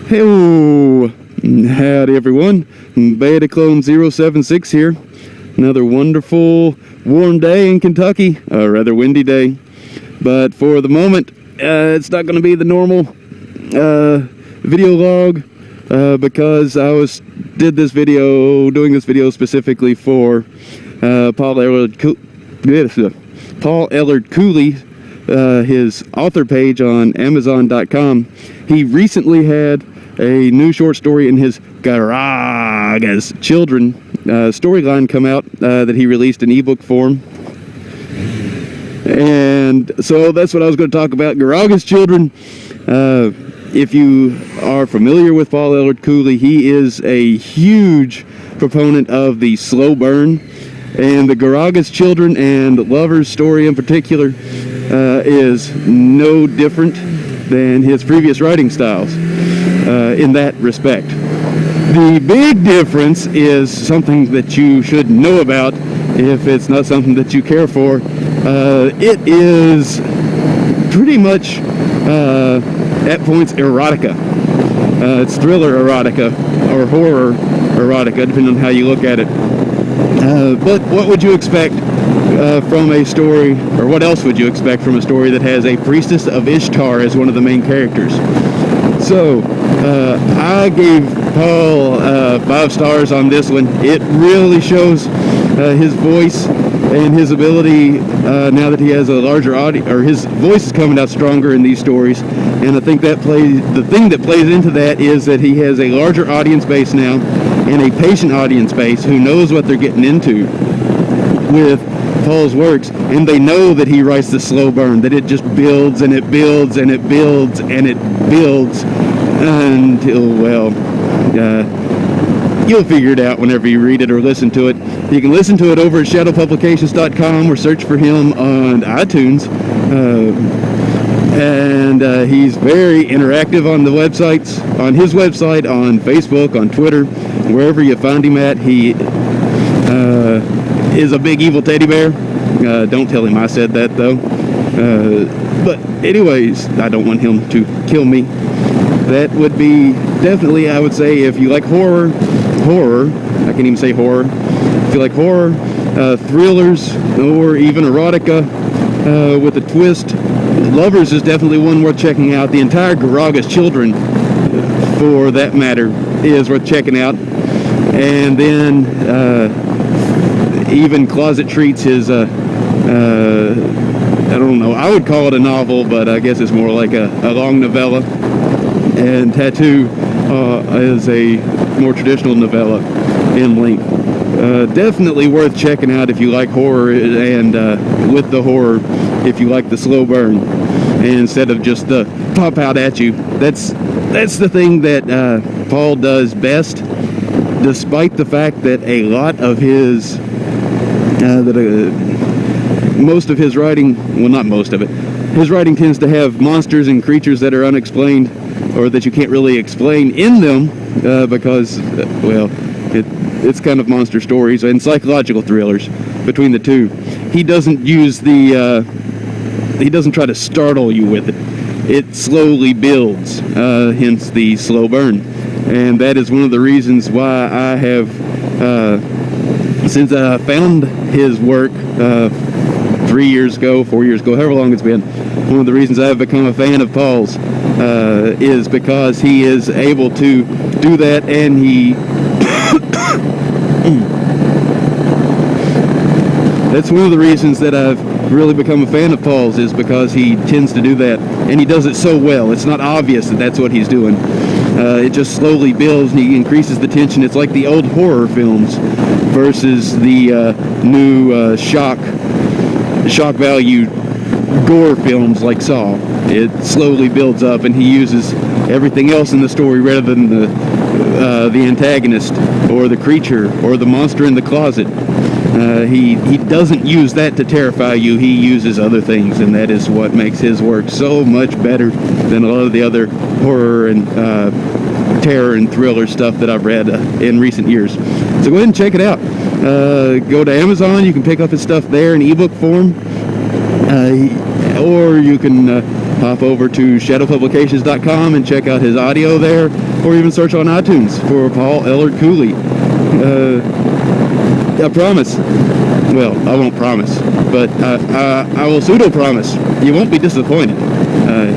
Hello, howdy everyone, Beta Clone 076 here. Another wonderful warm day in Kentucky, a rather windy day, but for the moment it's not going to be the normal video log because doing this video specifically for Paul Ellard Cooley, his author page on Amazon.com. He recently had a new short story in his Garage as Children storyline come out that he released in ebook form. And so that's what I was going to talk about, Garage as Children. If you are familiar with Paul Ellard Cooley, he is a huge proponent of the slow burn. And the Garage as Children and Lover's story in particular is no different than his previous writing styles in that respect. The big difference is something that you should know about if it's not something that you care for. It is pretty much at points erotica. It's thriller erotica or horror erotica, depending on how you look at it. But what would you expect from a story, or what else would you expect from a story that has a priestess of Ishtar as one of the main characters? So, I gave Paul 5 stars on this one. It really shows his voice and his ability now that he has a larger audience, or his voice is coming out stronger in these stories. And I think the thing that plays into that is that he has a larger audience base now, and a patient audience base who knows what they're getting into with Paul's works, and they know that he writes the slow burn, that it just builds and it builds and it builds and it builds until, well, you'll figure it out whenever you read it or listen to it. You can listen to it over at shadowpublications.com or search for him on iTunes. And he's very interactive on the websites, on his website, on Facebook, on Twitter, wherever you find him at. He is a big evil teddy bear. Don't tell him I said that, though. But anyways, I don't want him to kill me. That would be definitely, I would say, if you like horror, I can't even say horror. If you like horror, thrillers, or even erotica with a twist, Lovers is definitely one worth checking out. The entire Garage as Children, for that matter, is worth checking out. And then even Closet Treats is I don't know, I would call it a novel, but I guess it's more like a long novella. And Tattoo is a more traditional novella in length. Definitely worth checking out if you like horror, and with the horror, if you like the slow burn, and instead of just the pop out at you. That's the thing that Paul does best, despite the fact that a lot of his most of his writing, well, not most of it, his writing tends to have monsters and creatures that are unexplained, or that you can't really explain in them because, well, it's kind of monster stories and psychological thrillers between the two. He doesn't use he doesn't try to startle you with it. It slowly builds, hence the slow burn. And that is one of the reasons why I have, since I found his work 4 years ago, however long it's been, one of the reasons I've become a fan of Paul's is because he is able to do that, and he that's one of the reasons that I've really become a fan of Paul's, is because he tends to do that, and he does it so well. It's not obvious that that's what he's doing. It just slowly builds, and he increases the tension. It's like the old horror films versus the new shock value gore films like Saw. It slowly builds up, and he uses everything else in the story rather than the antagonist or the creature or the monster in the closet. He doesn't use that to terrify you. He uses other things, and that is what makes his work so much better than a lot of the other horror and terror and thriller stuff that I've read in recent years. So go ahead and check it out. Go to Amazon. You can pick up his stuff there in ebook form, or you can hop over to shadowpublications.com and check out his audio there, or even search on iTunes for Paul Ellard Cooley. I promise. Well, I won't promise, but I will pseudo-promise you won't be disappointed.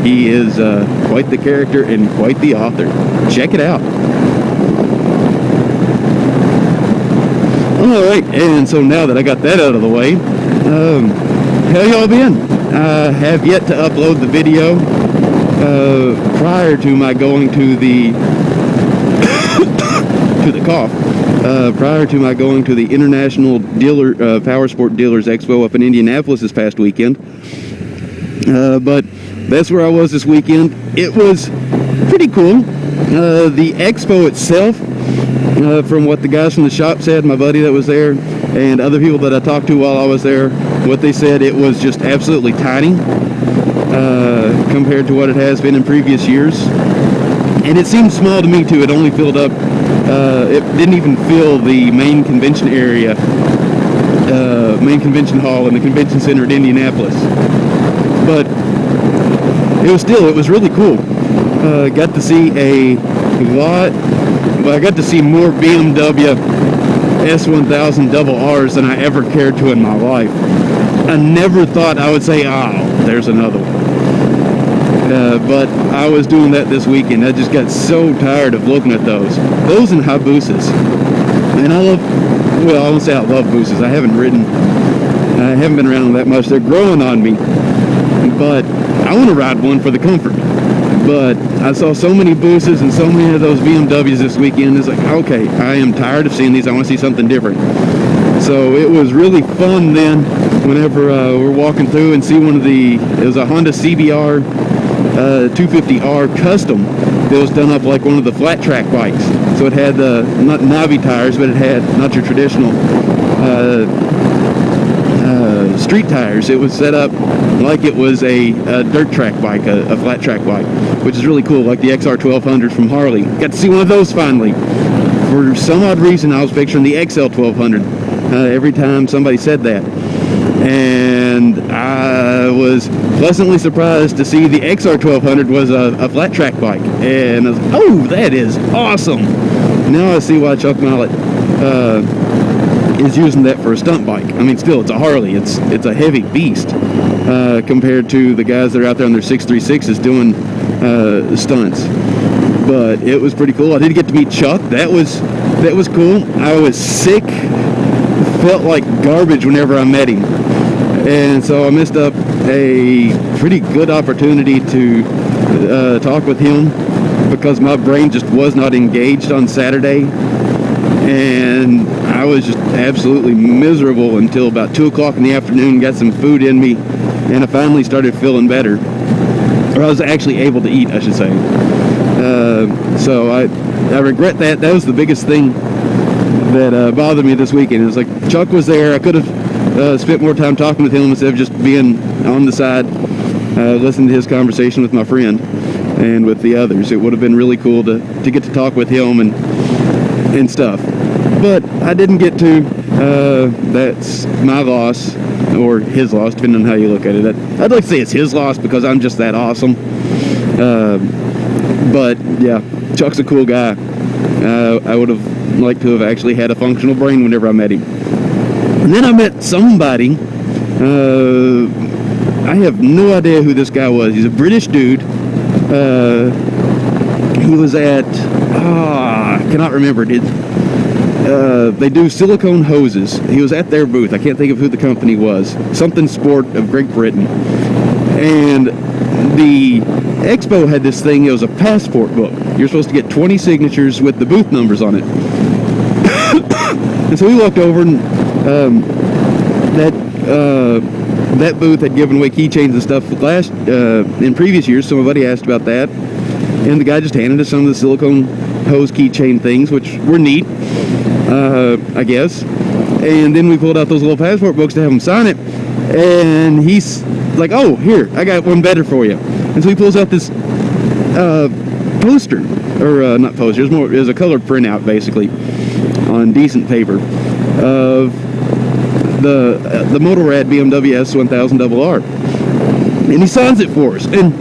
He is quite the character and quite the author. Check it out. Alright, and so now that I got that out of the way, how y'all been? I have yet to upload the video prior to my going to the prior to my going to the International Power Sport Dealers Expo up in Indianapolis this past weekend. But that's where I was this weekend. It was pretty cool. The expo itself, from what the guys from the shop said, my buddy that was there, and other people that I talked to while I was there, what they said, it was just absolutely tiny compared to what it has been in previous years. And it seemed small to me too. It only filled up, it didn't even fill the main convention area, main convention hall in the convention center at Indianapolis. But it was really cool. Got to see I got to see more BMW S1000 double Rs than I ever cared to in my life. I never thought I would say, oh, there's another one. But I was doing that this weekend. I just got so tired of looking at those and Habusas. And I won't say I love Busas. I haven't been around them that much. They're growing on me. But I want to ride one for the comfort. But I saw so many Busas and so many of those BMWs this weekend. It's like, okay, I am tired of seeing these. I want to see something different. So it was really fun then whenever we're walking through and see it was a Honda CBR 250R custom that was done up like one of the flat track bikes. So it had not Navi tires, but it had not your traditional street tires. It was set up like it was a dirt track bike, a flat track bike, which is really cool, like the XR 1200 from Harley. Got to see one of those finally. For some odd reason, I was picturing the XL 1200 every time somebody said that. And I was pleasantly surprised to see the XR 1200 was a flat track bike. And I was like, oh, that is awesome. Now I see why Chuck Mallett is using that for a stunt bike. I mean, still, it's a Harley. It's a heavy beast compared to the guys that are out there on their 636s doing stunts. But it was pretty cool. I did get to meet Chuck. That was cool. I was sick. Felt like garbage whenever I met him. And so I missed up a pretty good opportunity to talk with him because my brain just was not engaged on Saturday. And I was just absolutely miserable until about 2 o'clock in the afternoon, got some food in me, and I finally started feeling better. Or I was actually able to eat, I should say. So I regret that. That was the biggest thing that bothered me this weekend. It was like Chuck was there. I could have spent more time talking with him instead of just being on the side, listening to his conversation with my friend and with the others. It would have been really cool to get to talk with him and stuff. But I didn't get to. That's my loss, or his loss, depending on how you look at it. I'd like to say it's his loss because I'm just that awesome. But yeah, Chuck's a cool guy. I would have liked to have actually had a functional brain whenever I met him. And then I met somebody. I have no idea who this guy was. He's a British dude. He was at, I cannot remember. They do silicone hoses. He was at their booth. I can't think of who the company was. Something Sport of Great Britain. And the Expo had this thing. It was a passport book. You're supposed to get 20 signatures with the booth numbers on it. And so we walked over, and that booth had given away keychains and stuff in previous years. Somebody asked about that, and the guy just handed us some of the silicone hose keychain things, which were neat, I guess. And then we pulled out those little passport books to have him sign it, and he's like, "Oh, here, I got one better for you." And so he pulls out this poster, or not poster. It was a colored printout, basically, on decent paper of the Motorrad BMW S1000 RR, and he signs it for us. And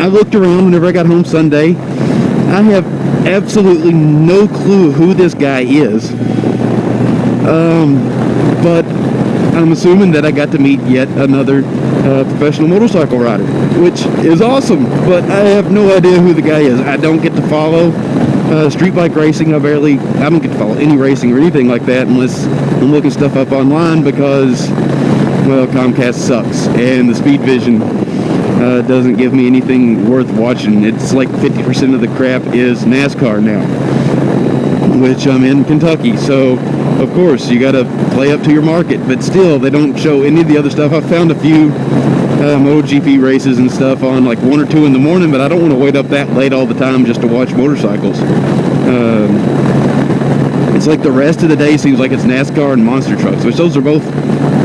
I looked around whenever I got home Sunday. I have absolutely no clue who this guy is. But I'm assuming that I got to meet yet another professional motorcycle rider, which is awesome, but I have no idea who the guy is. I don't get to follow street bike racing. I don't get to follow any racing or anything like that unless I'm looking stuff up online because, well, Comcast sucks, and the Speed Vision doesn't give me anything worth watching. It's like 50% of the crap is NASCAR now, which I'm in Kentucky, so of course you got to play up to your market, but still they don't show any of the other stuff. I've found a few MotoGP races and stuff on like 1 or 2 in the morning, but I don't want to wait up that late all the time just to watch motorcycles. It's like the rest of the day seems like it's NASCAR and monster trucks, which those are both,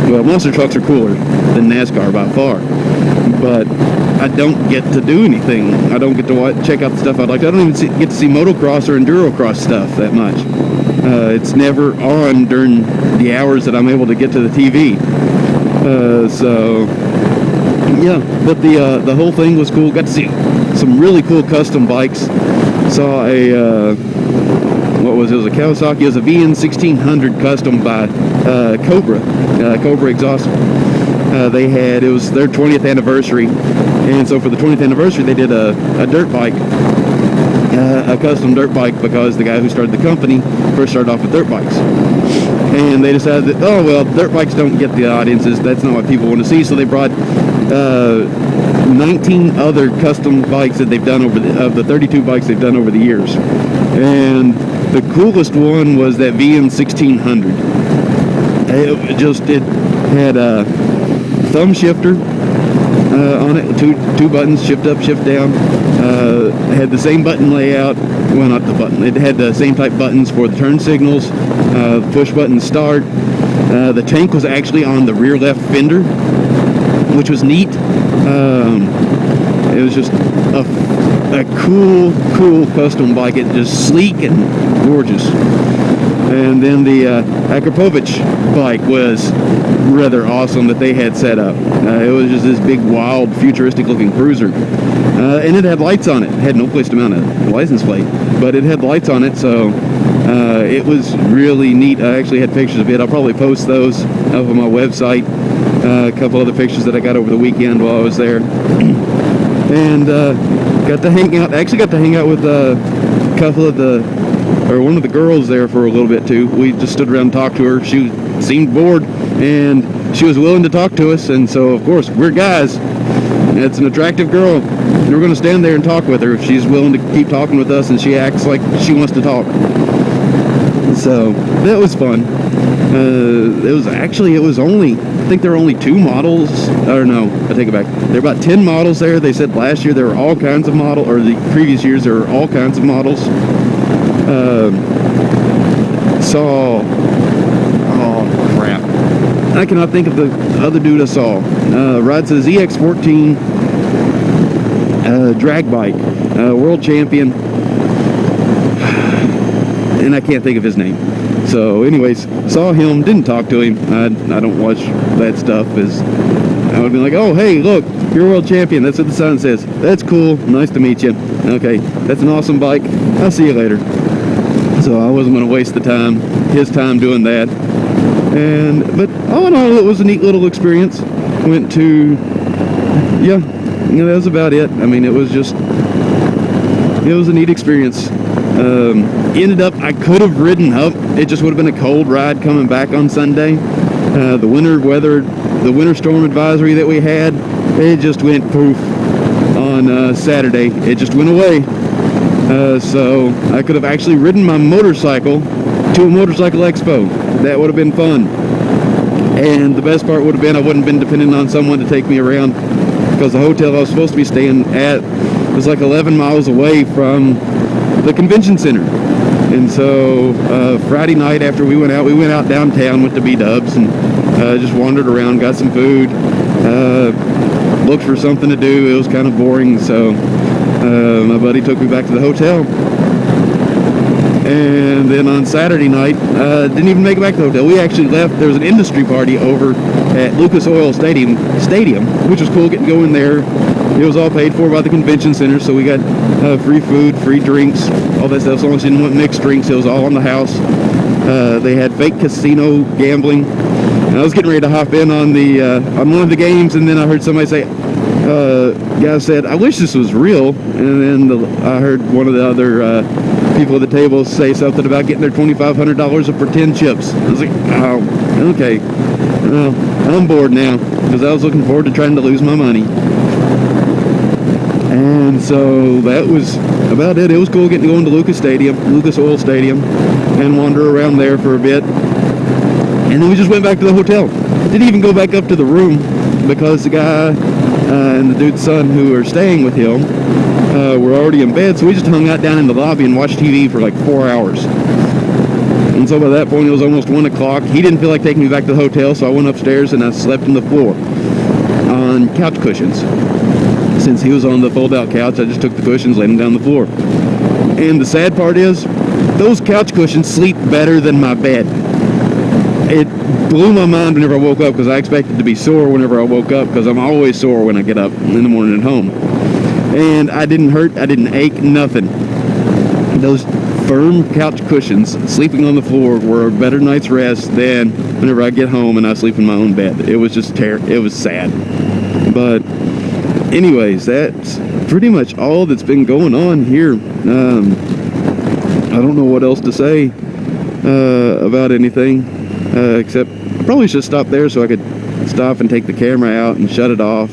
well, monster trucks are cooler than NASCAR by far, but I don't get to do anything. I don't get to check out the stuff I'd like to. I don't even get to see motocross or endurocross stuff that much. It's never on during the hours that I'm able to get to the TV. So yeah, but the whole thing was cool. Got to see some really cool custom bikes. Saw a what was it? It was a Kawasaki. It was a VN 1600 custom by Cobra Exhaust. It was their 20th anniversary, and so for the 20th anniversary they did a dirt bike, a custom dirt bike, because the guy who started the company first started off with dirt bikes, and they decided that, oh well, dirt bikes don't get the audiences, that's not what people want to see, so they brought 19 other custom bikes that they've done of the 32 bikes they've done over the years, and the coolest one was that VN 1600. It had a thumb shifter on it, two buttons, shift up, shift down. It had the same button layout. Well, not the button. It had the same type buttons for the turn signals, push button start. The tank was actually on the rear left fender, which was neat. It was just a cool custom bike. It just sleek and gorgeous. And then the Akrapovic bike was rather awesome that they had set up. It was just this big, wild, futuristic-looking cruiser. And it had lights on it. It had no place to mount a license plate, but it had lights on it, so it was really neat. I actually had pictures of it. I'll probably post those up on my website. A couple other pictures that I got over the weekend while I was there. And got to hang out with a couple of one of the girls there for a little bit too. We just stood around and talked to her. She seemed bored, and she was willing to talk to us, and so of course, we're guys. It's an attractive girl. We're going to stand there and talk with her if she's willing to keep talking with us and she acts like she wants to talk. So that was fun. It was only, I think there were only 2 models, or no, I take it back. There were about 10 models there. They said last year there were all kinds of models, or the previous years there were all kinds of models. Oh crap, I cannot think of the other dude I saw. Rides a ZX14 drag bike, world champion, and I can't think of his name. So anyways, saw him, didn't talk to him. I don't watch that stuff, as I would be like, oh hey, look, you're world champion, that's what the sign says. That's cool, nice to meet you. Okay, that's an awesome bike, I'll see you later. So I wasn't going to waste his time doing that. But all in all, it was a neat little experience. Went to, that was about it. I mean, it was a neat experience. Ended up, I could have ridden up. It just would have been a cold ride coming back on Sunday. The winter storm advisory that we had, it just went poof on Saturday. It just went away. So I could have actually ridden my motorcycle to a motorcycle expo. That would have been fun. And the best part would have been I wouldn't have been dependent on someone to take me around, because the hotel I was supposed to be staying at was like 11 miles away from the convention center. And so Friday night after we went out downtown, went to B-Dubs, and just wandered around, got some food, looked for something to do. It was kind of boring, so my buddy took me back to the hotel. And then on Saturday night, didn't even make it back to the hotel. We actually left. There was an industry party over at Lucas Oil Stadium, which was cool getting to go in there. It was all paid for by the convention center, so we got free food, free drinks, all that stuff. As long as you didn't want mixed drinks, it was all on the house. They had fake casino gambling. And I was getting ready to hop in on on one of the games, and then I heard somebody say, guy said, "I wish this was real." And then I heard one of the other people at the table say something about getting their $2,500 of pretend chips. I was like, oh, okay. Well, I'm bored now, because I was looking forward to trying to lose my money. And so that was about it. It was cool getting to go into Lucas Oil Stadium, and wander around there for a bit. And then we just went back to the hotel. Didn't even go back up to the room, because the guy and the dude's son who are staying with him were already in bed, so we just hung out down in the lobby and watched TV for like 4 hours. And so by that point, it was almost 1 o'clock. He didn't feel like taking me back to the hotel, so I went upstairs and I slept on the floor on couch cushions. Since he was on the fold-out couch, I just took the cushions, laid them down the floor. And the sad part is, those couch cushions sleep better than my bed. It blew my mind whenever I woke up, because I expected to be sore whenever I woke up, because I'm always sore when I get up in the morning at home. And I didn't hurt, I didn't ache, nothing. Those firm couch cushions sleeping on the floor were a better night's rest than whenever I get home and I sleep in my own bed. It was just it was sad. But anyways, that's pretty much all that's been going on here. I don't know what else to say about anything, except I probably should stop there so I could stop and take the camera out and shut it off,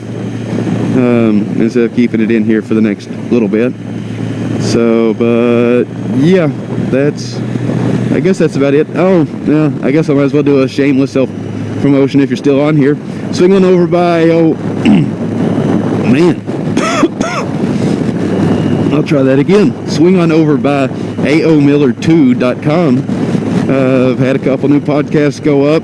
instead of keeping it in here for the next little bit. So, but yeah, I guess that's about it. Oh, yeah, I guess I might as well do a shameless self-promotion if you're still on here. Swing on over by, man, I'll try that again. Swing on over by aomiller2.com. I've had a couple new podcasts go up.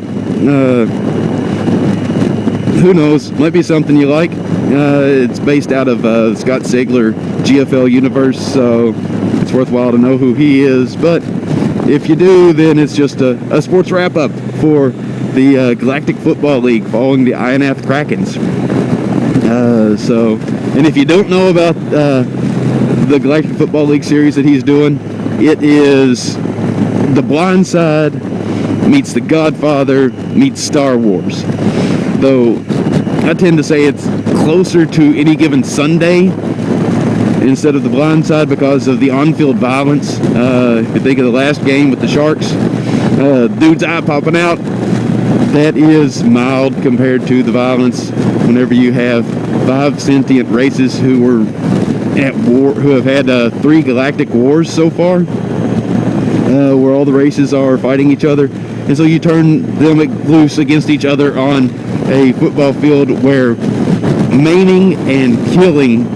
Who knows? Might be something you like. It's based out of Scott Sigler GFL universe, so it's worthwhile to know who he is. But if you do, then it's just a sports wrap-up for the Galactic Football League following the Ionath Krakens. And if you don't know about the Galactic Football League series that he's doing, it is The Blind Side meets The Godfather meets Star Wars. Though I tend to say it's closer to Any Given Sunday instead of The Blind Side because of the on-field violence. If you think of the last game with the Sharks, dude's eye popping out, that is mild compared to the violence whenever you have 5 sentient races who were at war, who have had 3 galactic wars so far, where all the races are fighting each other, and so you turn them loose against each other on a football field where maiming and killing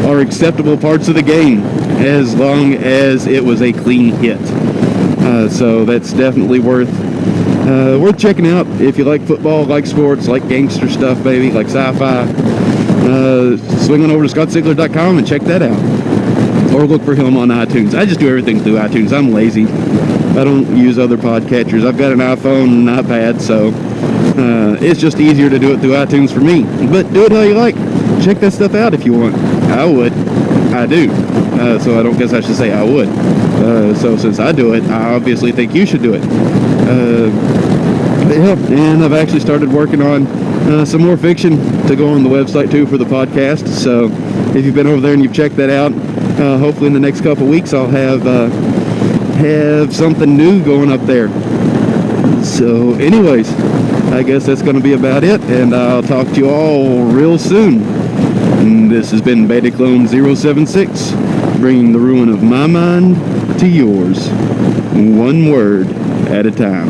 are acceptable parts of the game as long as it was a clean hit. So that's definitely worth checking out if you like football, like sports, like gangster stuff, baby, like sci-fi. Swing on over to scottsigler.com and check that out. Or look for him on iTunes. I just do everything through iTunes. I'm lazy. I don't use other podcatchers. I've got an iPhone and an iPad, so it's just easier to do it through iTunes for me. But do it how you like. Check that stuff out if you want. I would. I do. So I don't guess I should say I would. So since I do it, I obviously think you should do it. Yeah, and I've actually started working on some more fiction to go on the website too for the podcast. So if you've been over there and you've checked that out, hopefully in the next couple weeks I'll have something new going up there. So anyways, I guess that's going to be about it, and I'll talk to you all real soon. And this has been Beta Clone 076, bringing the ruin of my mind to yours, one word at a time.